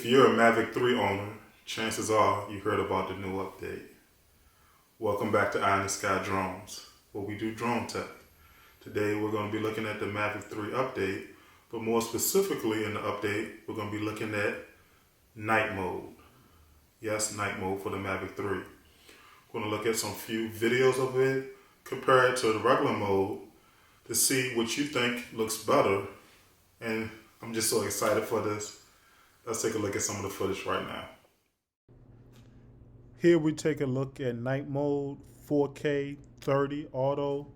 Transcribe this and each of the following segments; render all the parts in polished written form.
If you're a Mavic 3 owner, chances are you heard about the new update. Welcome back to Eye in the Sky Drones, where we do drone tech. Today we're going to be looking at the Mavic 3 update, but more specifically in the update, we're going to be looking at night mode. Yes, night mode for the Mavic 3. We're going to look at some few videos of it, compare it to the regular mode to see what you think looks better. And I'm just so excited for this. Let's take a look at some of the footage right now. Here we take a look at night mode, 4K 30 auto.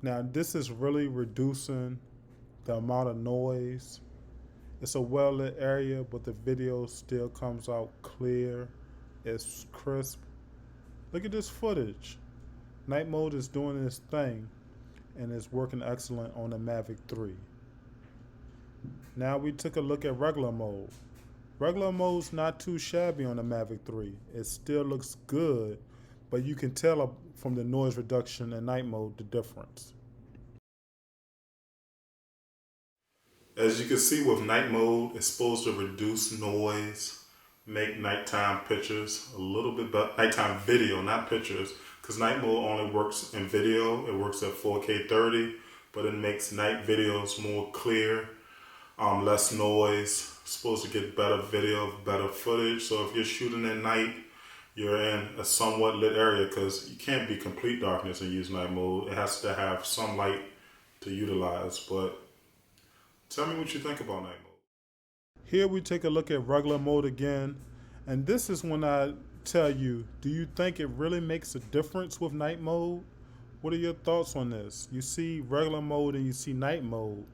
Now this is really reducing the amount of noise. It's a well-lit area, but the video still comes out clear. It's crisp. Look at this footage. Night mode is doing its thing and it's working excellent on the Mavic 3. Now we took a look at regular mode. Regular mode's not too shabby on the Mavic 3. It still looks good, but you can tell from the noise reduction in night mode the difference. As you can see with night mode, it's supposed to reduce noise, make nighttime pictures a little bit better, nighttime video, not pictures, because night mode only works in video. It works at 4K 30, but it makes night videos more clear, less noise. Supposed to get better video, better footage. So if you're shooting at night, you're in a somewhat lit area, because you can't be complete darkness and use night mode. It has to have some light to utilize. But tell me what you think about night mode. Here we take a look at regular mode again, and this is when I tell you, do you think it really makes a difference with night mode? What are your thoughts on this? You see regular mode and you see night mode.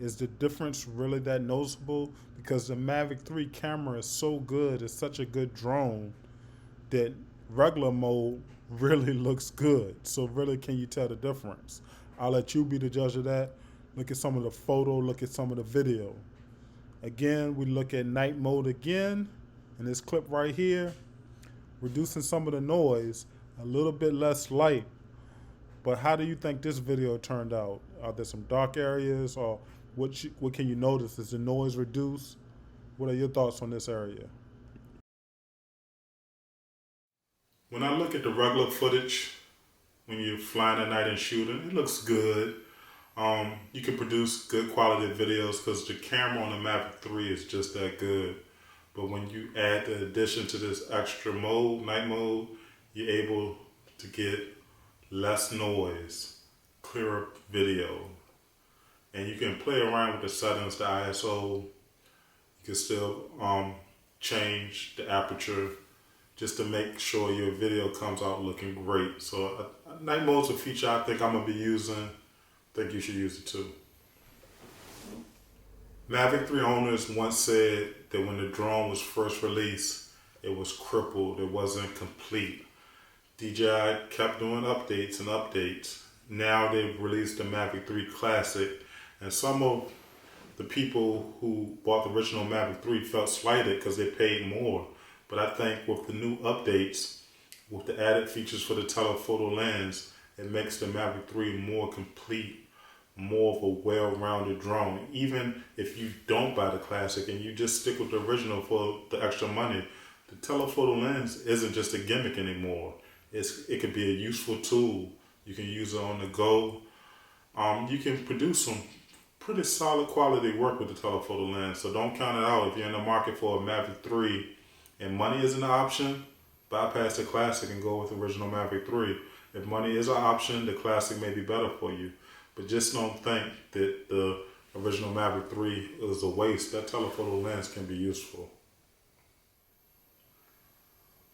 Is the difference really that noticeable? Because the Mavic 3 camera is so good, it's such a good drone, that regular mode really looks good. So really, can you tell the difference? I'll let you be the judge of that. Look at some of the photo, look at some of the video. Again, we look at night mode again, in this clip right here, reducing some of the noise, a little bit less light. But how do you think this video turned out? Are there some dark areas, or what can you notice? Is the noise reduced? What are your thoughts on this area? When I look at the regular footage, when you're flying at night and shooting, it looks good. You can produce good quality videos because the camera on the Mavic 3 is just that good. But when you add the addition to this extra mode, night mode, you're able to get less noise, clearer video. And you can play around with the settings, the ISO. You can still change the aperture just to make sure your video comes out looking great. So night mode's a feature I think I'm gonna be using. I think you should use it too. Mavic 3 owners once said that when the drone was first released, it was crippled, it wasn't complete. DJI kept doing updates and updates. Now they've released the Mavic 3 Classic, and some of the people who bought the original Mavic 3 felt slighted because they paid more. But I think with the new updates, with the added features for the telephoto lens, it makes the Mavic 3 more complete, more of a well-rounded drone. Even if you don't buy the Classic and you just stick with the original for the extra money, the telephoto lens isn't just a gimmick anymore. It could be a useful tool. You can use it on the go. You can produce some pretty solid quality work with the telephoto lens. So don't count it out. If you're in the market for a Mavic 3 and money isn't an option, bypass the Classic and go with the original Mavic 3. If money is an option, the Classic may be better for you. But just don't think that the original Mavic 3 is a waste. That telephoto lens can be useful.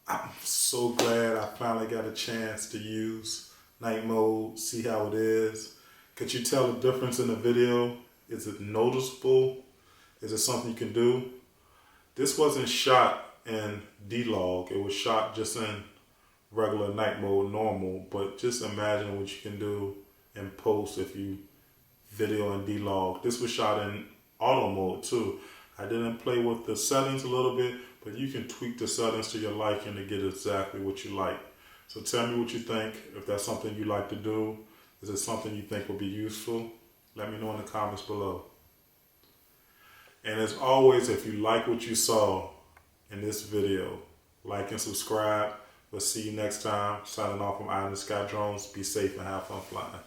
I'm so glad I finally got a chance to use night mode, see how it is. Could you tell the difference in the video? Is it noticeable? Is it something you can do? This wasn't shot in D-Log. It was shot just in regular night mode, normal. But just imagine what you can do in post if you video in D-Log. This was shot in auto mode too. I didn't play with the settings a little bit, but you can tweak the settings to your liking to get exactly what you like. So tell me what you think. If that's something you like to do, is it something you think will be useful? Let me know in the comments below. And as always, if you like what you saw in this video, like and subscribe. We'll see you next time. Signing off from Eye in the Sky Drones. Be safe and have fun flying.